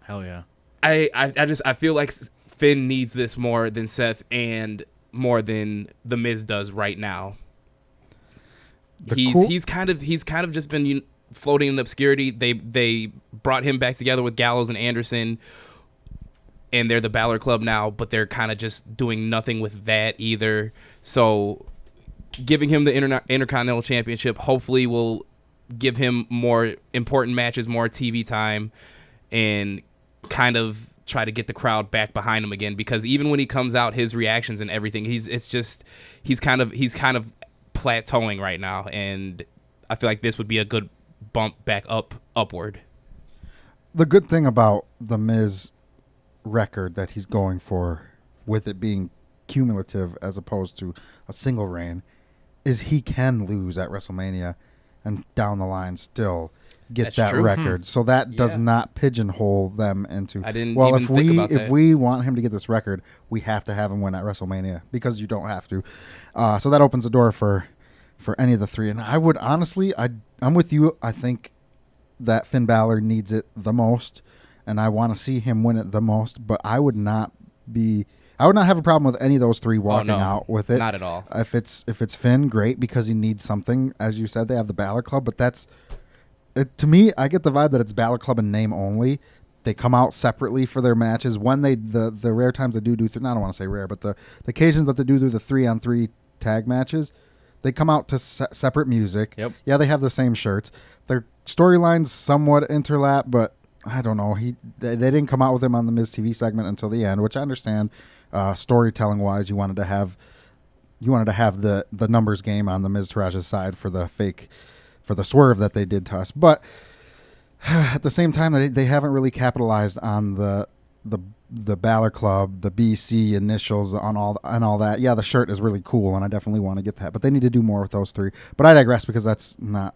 hell yeah. I feel like Finn needs this more than Seth and more than The Miz does right now. He's kind of just been floating in obscurity. They brought him back together with Gallows and Anderson, and they're the Balor Club now, but they're kind of just doing nothing with that either. So giving him the Intercontinental Championship hopefully will give him more important matches, more TV time, and kind of try to get the crowd back behind him again. Because even when he comes out, his reactions and everything, he's kind of plateauing right now, and I feel like this would be a good bump back upward. The good thing about the Miz record that he's going for, with it being cumulative as opposed to a single reign, is he can lose at WrestleMania and down the line still get That's that true. record. So that does not pigeonhole them into, I didn't well, even think about that. if we want him to get this record, we have to have him win at WrestleMania, because you don't have to. So that opens the door for any of the three. And I would honestly, I'm with you. I think that Finn Balor needs it the most, and I want to see him win it the most, but I would not have a problem with any of those three walking out with it. Not at all. If it's Finn, great, because he needs something. As you said, they have the Balor Club, but to me, I get the vibe that it's Balor Club in name only. They come out separately for their matches. When the rare times they do, I don't want to say rare, but the occasions that they do the 3-on-3 tag matches, they come out to separate music. Yep. Yeah, they have the same shirts. Their storylines somewhat interlap, but I don't know. They didn't come out with him on the Miz TV segment until the end, which I understand. Storytelling wise, you wanted to have the numbers game on the Miz Taraj's side for the swerve that they did to us. But at the same time, they haven't really capitalized on the Balor Club, the BC initials on all that. Yeah, the shirt is really cool, and I definitely want to get that. But they need to do more with those three. But I digress, because that's not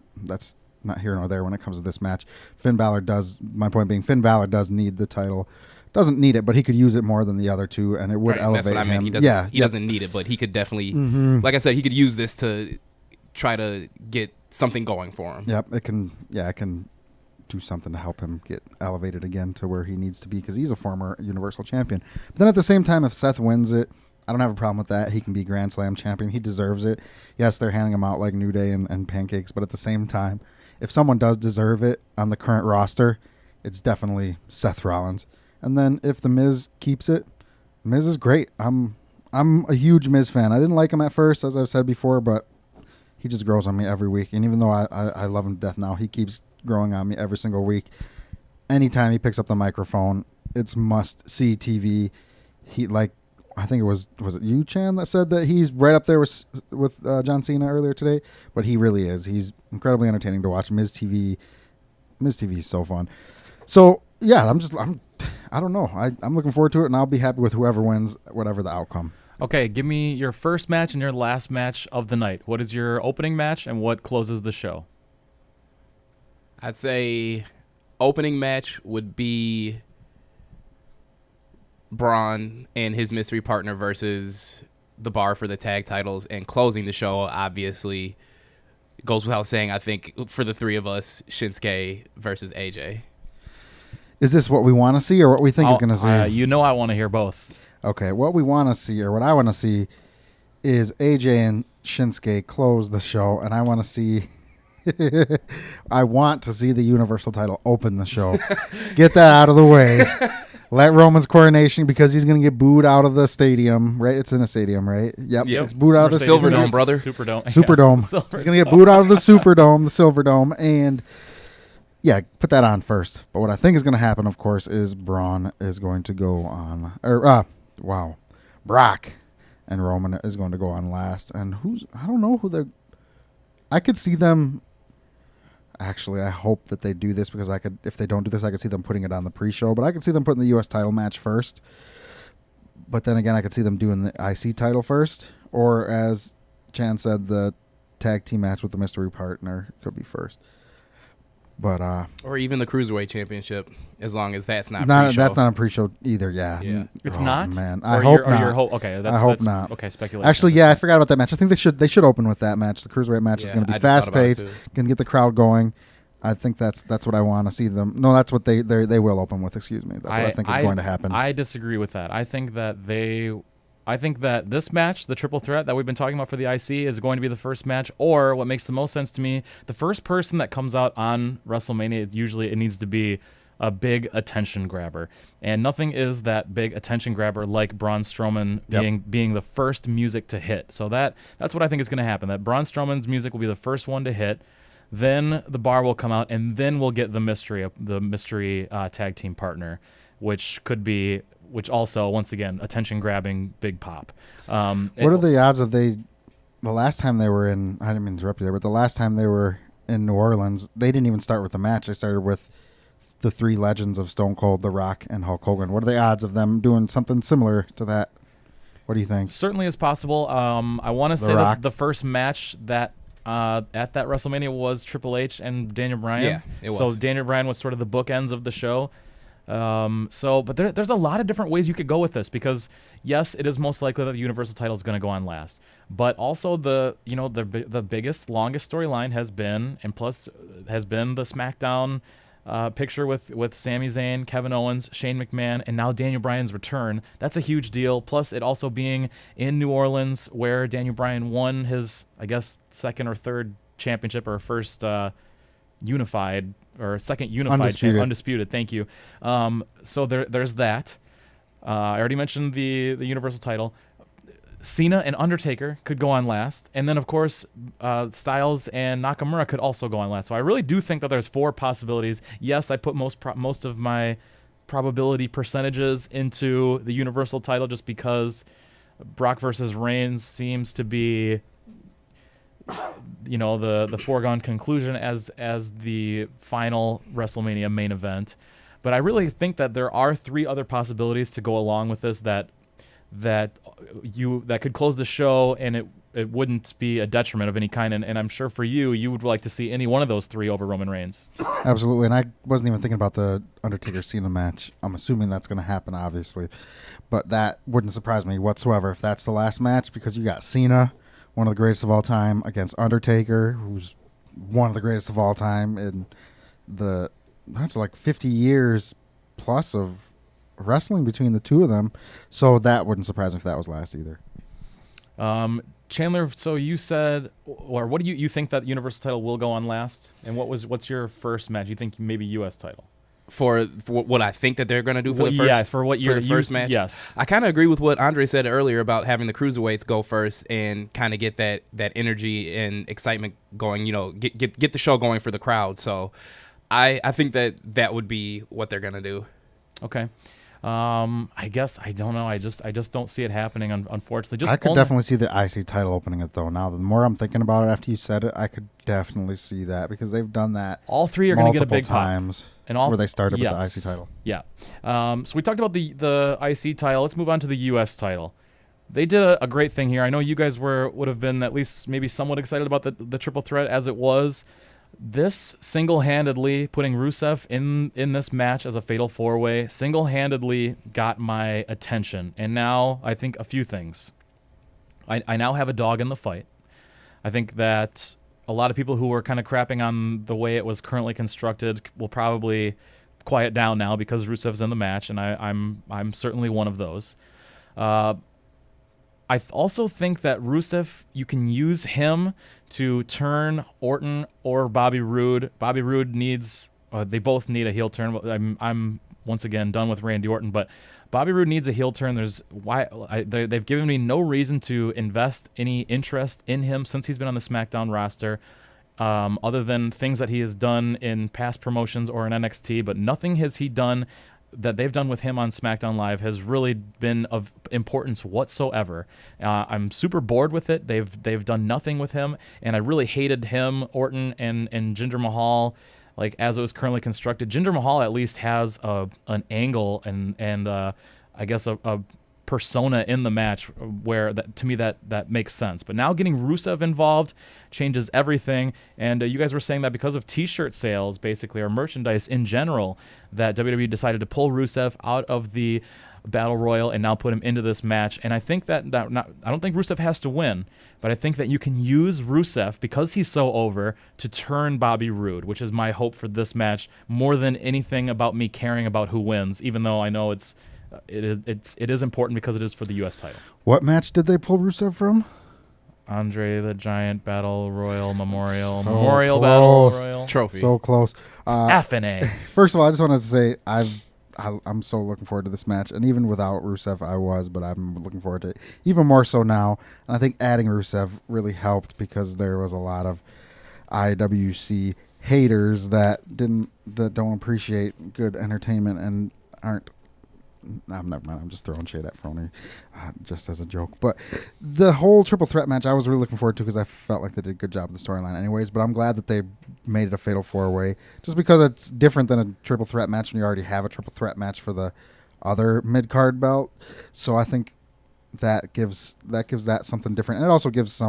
here nor there when it comes to this match. My point being, Finn Balor does need the title. Doesn't need it, but he could use it more than the other two, and it would elevate him. That's what I mean. He doesn't need it, but he could definitely, like I said, he could use this to try to get something going for him. Yep, it can do something to help him get elevated again to where he needs to be, because he's a former Universal Champion. But then at the same time, if Seth wins it, I don't have a problem with that. He can be Grand Slam champion. He deserves it. Yes, they're handing him out like New Day and pancakes, but at the same time, if someone does deserve it on the current roster, it's definitely Seth Rollins. And then if the Miz keeps it, Miz is great. I'm a huge Miz fan. I didn't like him at first, as I've said before, but he just grows on me every week. And even though I love him to death now, he keeps growing on me every single week. Anytime he picks up the microphone, it's must-see TV. I think it was it you, Chan, that said that he's right up there with John Cena earlier today? But he really is. He's incredibly entertaining to watch. Miz TV is so fun. So yeah, I don't know. I'm looking forward to it, and I'll be happy with whoever wins, whatever the outcome. Okay, give me your first match and your last match of the night. What is your opening match, and what closes the show? I'd say opening match would be Braun and his mystery partner versus the Bar for the tag titles, and closing the show, obviously, goes without saying, I think, for the three of us, Shinsuke versus AJ. Is this what we want to see, or what we think is going to see? I want to hear both. Okay, what we want to see, or what I want to see, is AJ and Shinsuke close the show, and I want to see the Universal title open the show. Get that out of the way. Let Roman's coronation, because he's going to get booed out of the stadium, right? It's in a stadium, right? Yep. It's booed out of the Silverdome, brother. Superdome. Superdome. He's going to get booed out of the Superdome, the Silverdome, and Yeah, put that on first. But what I think is going to happen, of course, is Braun is going to go on. Brock and Roman is going to go on last. And I don't know who they're. I could see them. Actually, I hope that they do this because if they don't do this, I could see them putting it on the pre-show. But I could see them putting the U.S. title match first. But then again, I could see them doing the IC title first. Or as Chan said, the tag team match with the mystery partner could be first. But or even the Cruiserweight Championship, as long as that's not pre-show. That's not a pre-show either. Yeah, it's not. Man, I hope not. Okay, I hope not. Okay, speculation. Actually, yeah, I forgot about that match. I think they should open with that match. The Cruiserweight match is going to be fast paced, going to get the crowd going. I think that's what I want to see them. No, that's what they will open with. Excuse me. That's what I think is going to happen. I disagree with that. I think that this match, the triple threat that we've been talking about for the IC, is going to be the first match, or what makes the most sense to me, the first person that comes out on WrestleMania, usually it needs to be a big attention grabber. And nothing is that big attention grabber like Braun Strowman being the first music to hit. So that's what I think is going to happen, that Braun Strowman's music will be the first one to hit, then the bar will come out, and then we'll get the mystery tag team partner, which also, once again, attention-grabbing, big pop. What are the odds of the last time they were in, I didn't mean to interrupt you there, but the last time they were in New Orleans, they didn't even start with the match. They started with the three legends of Stone Cold, The Rock, and Hulk Hogan. What are the odds of them doing something similar to that? What do you think? Certainly is possible. I want to say that the first match that at that WrestleMania was Triple H and Daniel Bryan. Yeah, it was. So Daniel Bryan was sort of the bookends of the show. But there's a lot of different ways you could go with this, because yes, it is most likely that the Universal title is going to go on last, but also the biggest, longest storyline has been the SmackDown picture with Sami Zayn, Kevin Owens, Shane McMahon, and now Daniel Bryan's return. That's a huge deal. Plus it also being in New Orleans, where Daniel Bryan won his, I guess, second or third championship, or first unified or second unified undisputed. Thank you. So there's that. I already mentioned the Universal title. Cena and Undertaker could go on last, and then of course Styles and Nakamura could also go on last. So I really do think that there's 4 possibilities. Yes, I put most of my probability percentages into the Universal title just because Brock versus Reigns seems to be the foregone conclusion as the final WrestleMania main event. But I really think that there are 3 other possibilities to go along with this that could close the show, and it wouldn't be a detriment of any kind. And I'm sure for you would like to see any one of those 3 over Roman Reigns. Absolutely. And I wasn't even thinking about the Undertaker Cena match. I'm assuming that's going to happen, obviously, but that wouldn't surprise me whatsoever if that's the last match, because you got Cena, one of the greatest of all time, against Undertaker, who's one of the greatest of all time, and that's like 50 years plus of wrestling between the two of them. So that wouldn't surprise me if that was last either. Chandler, so you said, or what do you think that Universal title will go on last? And what's your first match? You think maybe U.S. title? For what I think that they're going to do for the first, first match. Yes, I kind of agree with what Andre said earlier about having the cruiserweights go first and kind of get that energy and excitement going. Get the show going for the crowd. So, I think that would be what they're going to do. Okay. I guess I don't know. I just don't see it happening. Unfortunately, I could definitely see the IC title opening it though. Now, the more I'm thinking about it after you said it, I could definitely see that, because they've done that. All 3 are going to get a big times. Pop. And all where they started with the IC title. Yeah. So we talked about the IC title. Let's move on to the US title. They did a great thing here. I know you guys would have been at least maybe somewhat excited about the triple threat as it was. This single-handedly putting Rusev in this match as a fatal 4-way single-handedly got my attention. And now I think a few things. I now have a dog in the fight. I think that a lot of people who were kind of crapping on the way it was currently constructed will probably quiet down now because Rusev's in the match, and I'm certainly one of those. I also think that Rusev, you can use him to turn Orton or Bobby Roode. Bobby Roode needs, they both need a heel turn. I'm once again done with Randy Orton, but Bobby Roode needs a heel turn. They've given me no reason to invest any interest in him since he's been on the SmackDown roster. other than things that he has done in past promotions or in NXT, but nothing has he done that they've done with him on SmackDown Live has really been of importance whatsoever. I'm super bored with it. They've done nothing with him, and I really hated him, Orton, and Jinder Mahal. Like, as it was currently constructed, Jinder Mahal at least has an angle and I guess a persona in the match where to me that makes sense. But now getting Rusev involved changes everything. And you guys were saying that because of T-shirt sales, basically, or merchandise in general, that WWE decided to pull Rusev out of the Battle Royal and now put him into this match. And I think I don't think Rusev has to win, but I think that you can use Rusev, because he's so over, to turn Bobby Roode, which is my hope for this match more than anything about me caring about who wins, even though I know it is important because it is for the U.S. title. What match did they pull Rusev from? Andre the Giant Battle Royal Memorial. So Memorial close. Battle Royal. Trophy. So close. F and A. First of all, I just wanted to say I'm so looking forward to this match, and even without Rusev, I was, but I'm looking forward to it even more so now. And I think adding Rusev really helped because there was a lot of IWC haters that don't appreciate good entertainment and aren't. No, never mind. I'm just throwing shade at Frony, just as a joke. But the whole triple threat match, I was really looking forward to because I felt like they did a good job of the storyline anyways. But I'm glad that they made it a fatal 4-way, just because it's different than a triple threat match when you already have a triple threat match for the other mid-card belt. So I think that gives that something different. And it also gives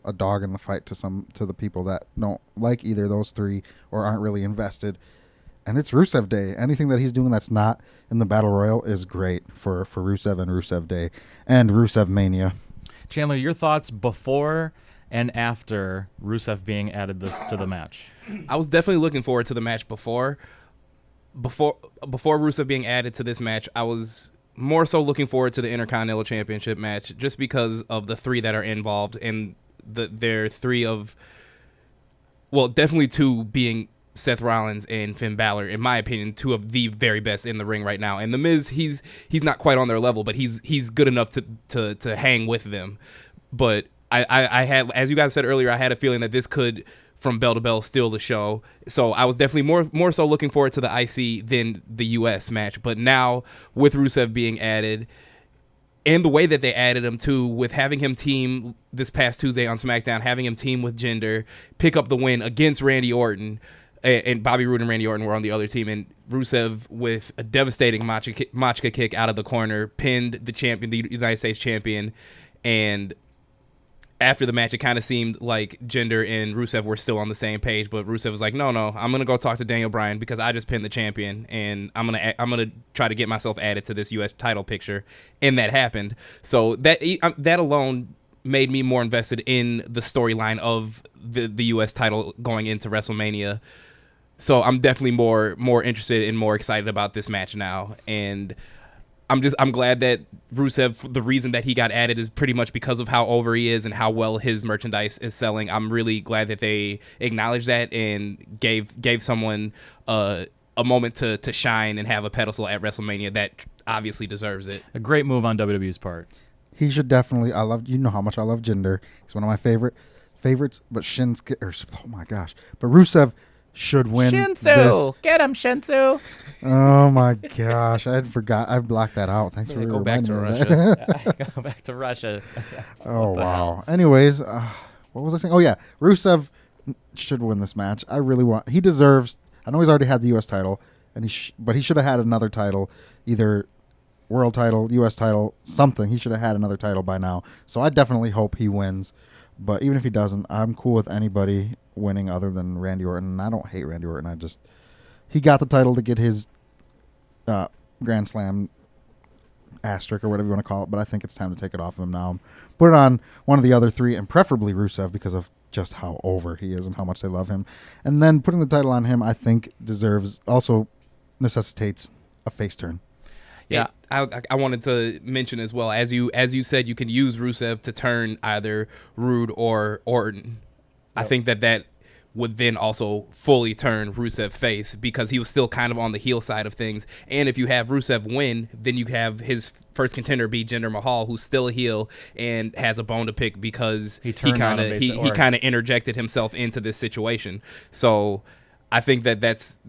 a dog in the fight to the people that don't like either of those three or aren't really invested. And it's Rusev Day. Anything that he's doing that's not in the Battle Royal is great for Rusev and Rusev Day and Rusev Mania. Chandler, your thoughts before and after Rusev being added to the match? I was definitely looking forward to the match before Rusev being added to this match. I was more so looking forward to the Intercontinental Championship match just because of the three that are involved, and they're three of, well, definitely two being Seth Rollins and Finn Balor, in my opinion, two of the very best in the ring right now. And The Miz, he's not quite on their level, but he's good enough to hang with them. But I had, as you guys said earlier, I had a feeling that this could, from bell to bell, steal the show. So I was definitely more so looking forward to the IC than the US match. But now with Rusev being added, and the way that they added him too, with having him team this past Tuesday on SmackDown, having him team with Jinder, pick up the win against Randy Orton. And Bobby Roode and Randy Orton were on the other team, and Rusev, with a devastating Machka kick out of the corner, pinned the champion, the United States champion. And after the match, it kind of seemed like Jinder and Rusev were still on the same page, but Rusev was like, "No, I'm gonna go talk to Daniel Bryan because I just pinned the champion, and I'm gonna try to get myself added to this U.S. title picture," and that happened. So that alone made me more invested in the storyline of the U.S. title going into WrestleMania. So I'm definitely more interested and more excited about this match now. And I'm glad that Rusev, the reason that he got added is pretty much because of how over he is and how well his merchandise is selling. I'm really glad that they acknowledged that and gave someone a moment to shine and have a pedestal at WrestleMania that obviously deserves it. A great move on WWE's part. He should definitely. You know how much I love Jinder. He's one of my favorites. But Shinsuke, oh my gosh! But Rusev should win. Shinsu, get him, Shinsu. Oh my gosh! I forgot. I blocked that out. Thanks for Go back to reminding me of that. Russia. Go back to Russia. Oh wow! Anyways, what was I saying? Oh yeah, Rusev should win this match. I really want. He deserves. I know he's already had the U.S. title, and but he should have had another title, either world title, U.S. title, something. He should have had another title by now. So I definitely hope he wins. But even if he doesn't, I'm cool with anybody winning other than Randy Orton. I don't hate Randy Orton. He got the title to get his Grand Slam asterisk or whatever you want to call it. But I think it's time to take it off of him now. Put it on one of the other three, and preferably Rusev because of just how over he is and how much they love him. And then putting the title on him, I think also necessitates a face turn. Yeah, I wanted to mention as well, as you said, you can use Rusev to turn either Roode or Orton. Yep. I think that would then also fully turn Rusev face because he was still kind of on the heel side of things. And if you have Rusev win, then you have his first contender be Jinder Mahal, who's still a heel and has a bone to pick because he kind of interjected himself into this situation. So I think that's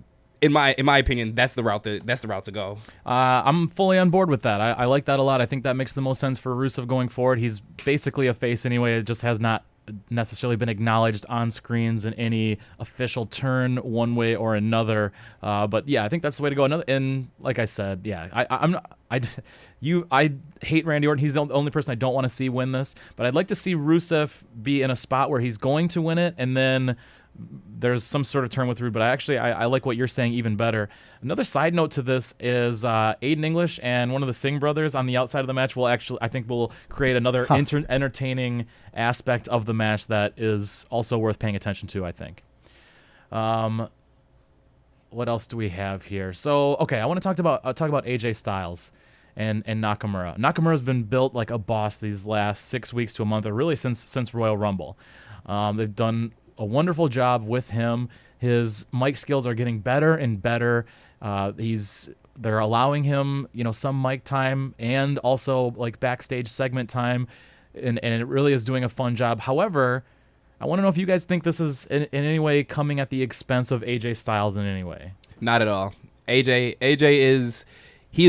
in my opinion, that's the route to go. I'm fully on board with that. I like that a lot. I think that makes the most sense for Rusev going forward. He's basically a face anyway. It just has not necessarily been acknowledged on screens in any official turn one way or another. But yeah, I think that's the way to go. And like I said, yeah, I hate Randy Orton. He's the only person I don't want to see win this. But I'd like to see Rusev be in a spot where he's going to win it, and then there's some sort of turn with Rude. But I like what you're saying even better. Another side note to this is Aiden English and one of the Singh brothers on the outside of the match I think will create another entertaining aspect of the match that is also worth paying attention to, I think. What else do we have here? So, okay, I want to talk about AJ Styles and Nakamura. Nakamura's been built like a boss these last 6 weeks to a month, or really since Royal Rumble. They've done a wonderful job with him. His mic skills are getting better and better. They're allowing him, some mic time and also like backstage segment time, and it really is doing a fun job. However, I want to know if you guys think this is in any way coming at the expense of AJ Styles in any way. Not at all. AJ is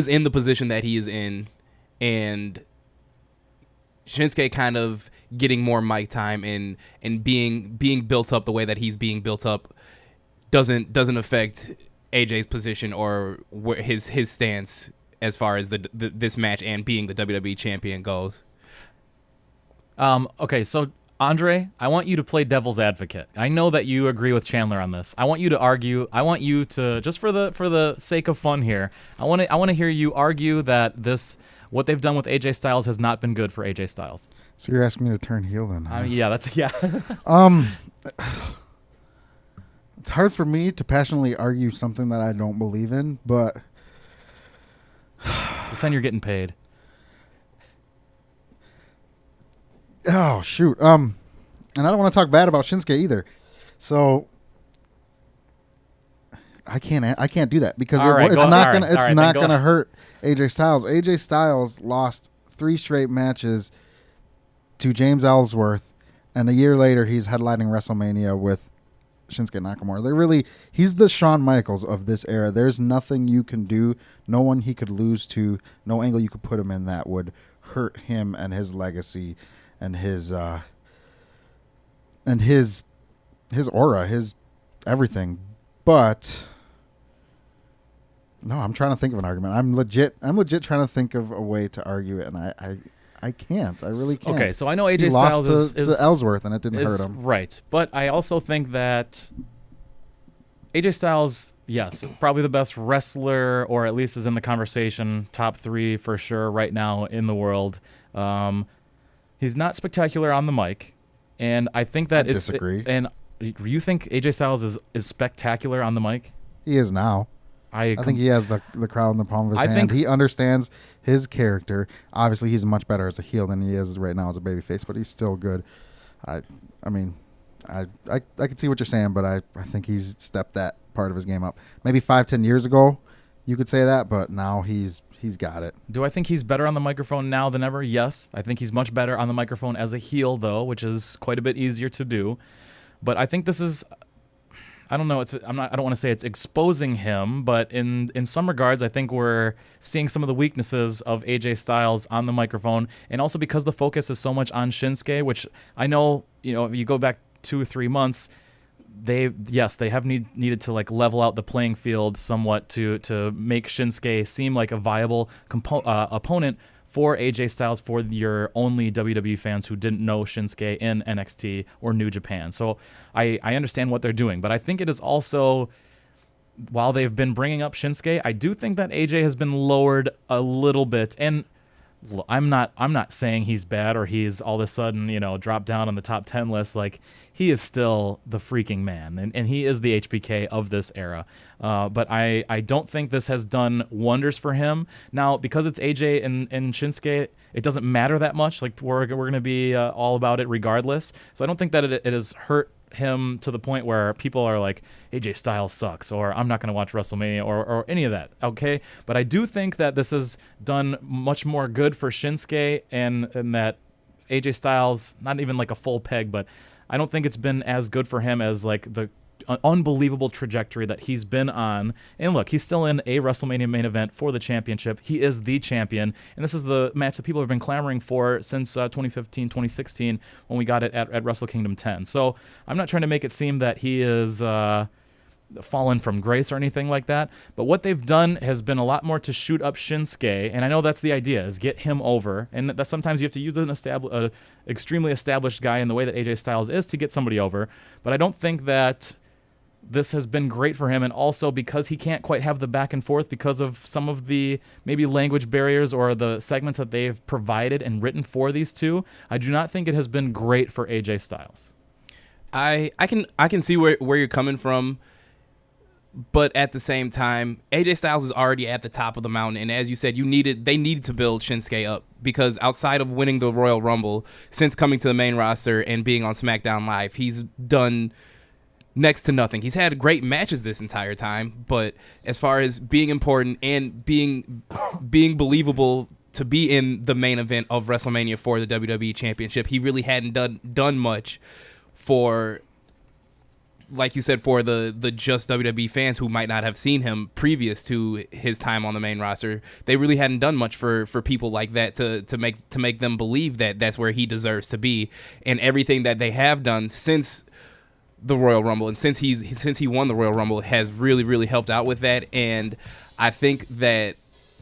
in the position that he is in, and Shinsuke kind of getting more mic time and being built up the way that he's being built up doesn't affect AJ's position or his stance as far as this match and being the WWE champion goes. Okay, so Andre, I want you to play devil's advocate. I know that you agree with Chandler on this. I want you to argue. I want you to, just for the sake of fun here, I want to hear you argue that what they've done with AJ Styles has not been good for AJ Styles. So you're asking me to turn heel then? Huh? Yeah. It's hard for me to passionately argue something that I don't believe in, but pretend you're getting paid. Oh shoot. And I don't want to talk bad about Shinsuke either. So I can't do that because it's not gonna hurt AJ Styles. AJ Styles lost 3 straight matches to James Ellsworth, and a year later he's headlining WrestleMania with Shinsuke Nakamura. He's the Shawn Michaels of this era. There's nothing you can do, no one he could lose to, no angle you could put him in that would hurt him and his legacy and his aura, his everything. But no, I'm trying to think of an argument. I'm legit trying to think of a way to argue it, and I can't. I really can't. Okay, so I know AJ Styles is to Ellsworth, and it didn't hurt him. Right, but I also think that AJ Styles, yes, probably the best wrestler, or at least is in the conversation, top 3 for sure right now in the world. He's not spectacular on the mic, and I think that I disagree. And you think AJ Styles is spectacular on the mic? He is now. I think he has the crowd in the palm of his hand. He understands his character. Obviously, he's much better as a heel than he is right now as a babyface, but he's still good. I could see what you're saying, but I think he's stepped that part of his game up. Maybe 5-10 years ago, you could say that, but now he's got it. Do I think he's better on the microphone now than ever? Yes. I think he's much better on the microphone as a heel, though, which is quite a bit easier to do. But I think this is, I don't know, I don't want to say it's exposing him, but in some regards, I think we're seeing some of the weaknesses of AJ Styles on the microphone, and also because the focus is so much on Shinsuke, which I know, if you go back 2 or 3 months, they have needed to like level out the playing field somewhat to make Shinsuke seem like a viable opponent for AJ Styles, for your only WWE fans who didn't know Shinsuke in NXT or New Japan. So I understand what they're doing, but I think it is also, while they've been bringing up Shinsuke, I do think that AJ has been lowered a little bit. And I'm not saying he's bad or he's all of a sudden, dropped down on the top 10 list. Like, he is still the freaking man, and he is the HBK of this era. But I don't think this has done wonders for him. Now, because it's AJ and Shinsuke, it doesn't matter that much. Like, we're going to be all about it regardless. So I don't think that it has hurt him to the point where people are like, AJ Styles sucks, or I'm not going to watch WrestleMania, or any of that, okay? But I do think that this has done much more good for Shinsuke, and that AJ Styles, not even like a full peg, but I don't think it's been as good for him as like the unbelievable trajectory that he's been on. And look, he's still in a WrestleMania main event for the championship. He is the champion, and this is the match that people have been clamoring for since 2015, 2016, when we got it at Wrestle Kingdom 10. So I'm not trying to make it seem that he is fallen from grace or anything like that, but what they've done has been a lot more to shoot up Shinsuke, and I know that's the idea, is get him over, and that sometimes you have to use an extremely established guy in the way that AJ Styles is to get somebody over, but I don't think that this has been great for him, and also because he can't quite have the back and forth because of some of the maybe language barriers or the segments that they've provided and written for these two, I do not think it has been great for AJ Styles. I can see where you're coming from, but at the same time, AJ Styles is already at the top of the mountain, and as you said, they needed to build Shinsuke up, because outside of winning the Royal Rumble, since coming to the main roster and being on SmackDown Live, he's done next to nothing. He's had great matches this entire time, but as far as being important and being believable to be in the main event of WrestleMania for the WWE Championship, he really hadn't done much for, like you said, for the just WWE fans who might not have seen him previous to his time on the main roster. They really hadn't done much for people like that to make them believe that that's where he deserves to be. And everything that they have done since the Royal Rumble, and since he won the Royal Rumble, has really, really helped out with that. And I think that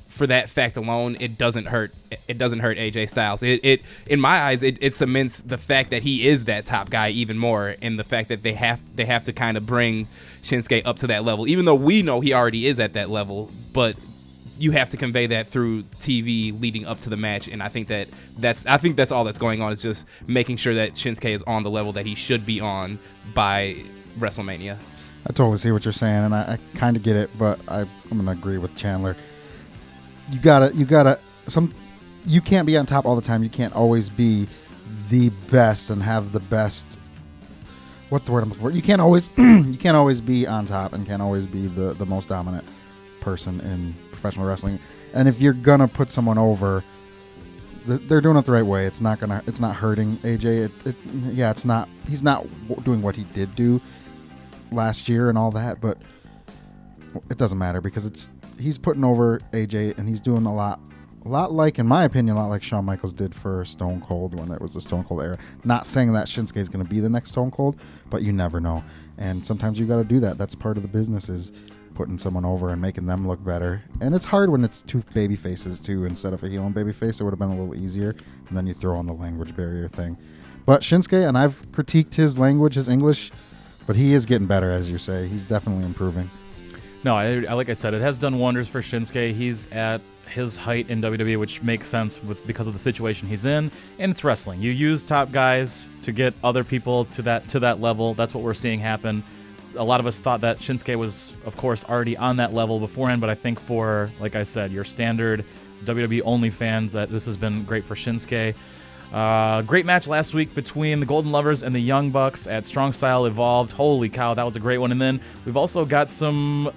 for that fact alone, it doesn't hurt AJ Styles. It in my eyes, it cements the fact that he is that top guy even more, and the fact that they have to kind of bring Shinsuke up to that level, even though we know he already is at that level. But you have to convey that through TV leading up to the match, and I think that's all that's going on, is just making sure that Shinsuke is on the level that he should be on by WrestleMania. I totally see what you're saying, and I kind of get it, but I'm gonna agree with Chandler. You can't be on top all the time. You can't always be the best and have the best. What's the word I'm looking for? You can't always be on top and can't always be the most dominant person in professional wrestling. And if you're gonna put someone over, they're doing it the right way. It's not hurting AJ. It's not. He's not doing what he did do last year and all that, but it doesn't matter, because he's putting over AJ, and he's doing a lot like, in my opinion, a lot like Shawn Michaels did for Stone Cold when it was the Stone Cold era. Not saying that Shinsuke is going to be the next Stone Cold, but you never know. And sometimes you got to do that. That's part of the business, is putting someone over and making them look better. And it's hard when it's two baby faces too, instead of a heel and baby face. It would have been a little easier. And then you throw on the language barrier thing. But Shinsuke, and I've critiqued his language, his English, but he is getting better, as you say. He's definitely improving. No, like I said, it has done wonders for Shinsuke. He's at his height in WWE, which makes sense because of the situation he's in, and it's wrestling. You use top guys to get other people to that level. That's what we're seeing happen. A lot of us thought that Shinsuke was, of course, already on that level beforehand, but I think for, like I said, your standard WWE only fans, that this has been great for Shinsuke. Great match last week between the Golden Lovers and the Young Bucks at Strong Style Evolved. Holy cow, that was a great one. And then we've also got some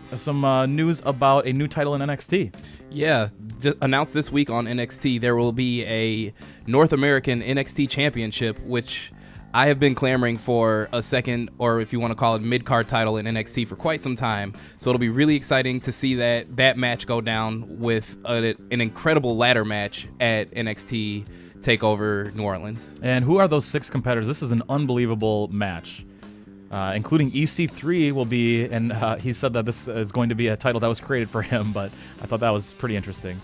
news about a new title in NXT. Yeah, just announced this week on NXT, there will be a North American NXT Championship, which I have been clamoring for a second, or if you want to call it mid-card title in NXT, for quite some time. So it'll be really exciting to see that match go down with an incredible ladder match at NXT TakeOver New Orleans. And who are those 6 competitors? This is an unbelievable match, including EC3 will be, and he said that this is going to be a title that was created for him, but I thought that was pretty interesting.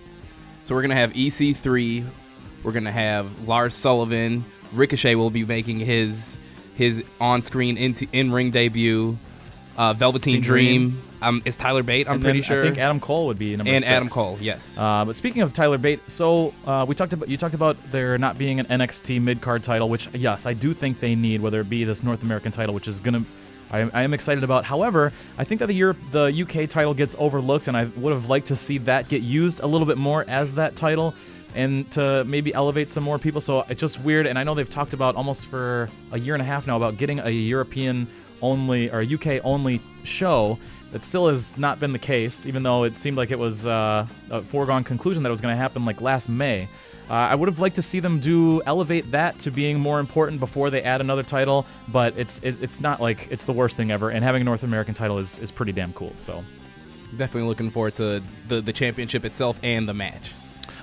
So we're going to have EC3, we're going to have Lars Sullivan, Ricochet will be making his on-screen in-ring debut, Velveteen Dream. Is Tyler Bate, I'm pretty sure. I think Adam Cole would be number 6. And Adam Cole, yes. But speaking of Tyler Bate, so you talked about there not being an NXT mid-card title, which, yes, I do think they need, whether it be this North American title, which is going to, I am excited about. However, I think that the UK title gets overlooked, and I would have liked to see that get used a little bit more as that title. and to maybe elevate some more people. So it's just weird, and I know they've talked about almost for a year and a half now about getting a European only or UK only show. That still has not been the case, even though it seemed like it was a foregone conclusion that it was going to happen like last May. I would have liked to see them elevate that to being more important before they add another title, but it's not like it's the worst thing ever, and having a North American title is pretty damn cool. So Definitely looking forward to the championship itself and the match.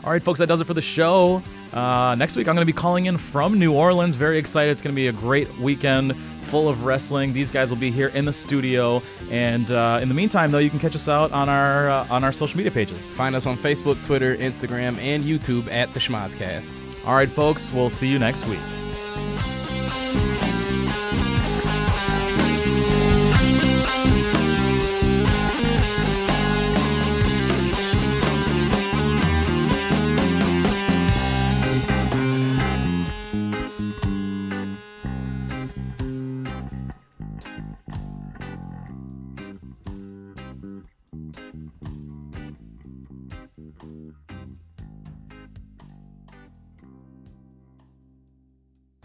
all right, folks, that does it for the show. Next week, I'm going to be calling in from New Orleans. Very excited. It's going to be a great weekend full of wrestling. These guys will be here in the studio. And in the meantime, though, you can catch us out on our social media pages. Find us on Facebook, Twitter, Instagram, and YouTube at the Schmozcast. All right, folks, we'll see you next week.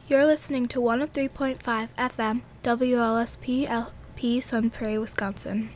You're listening to 103.5 FM, WLSP LP, Sun Prairie, Wisconsin.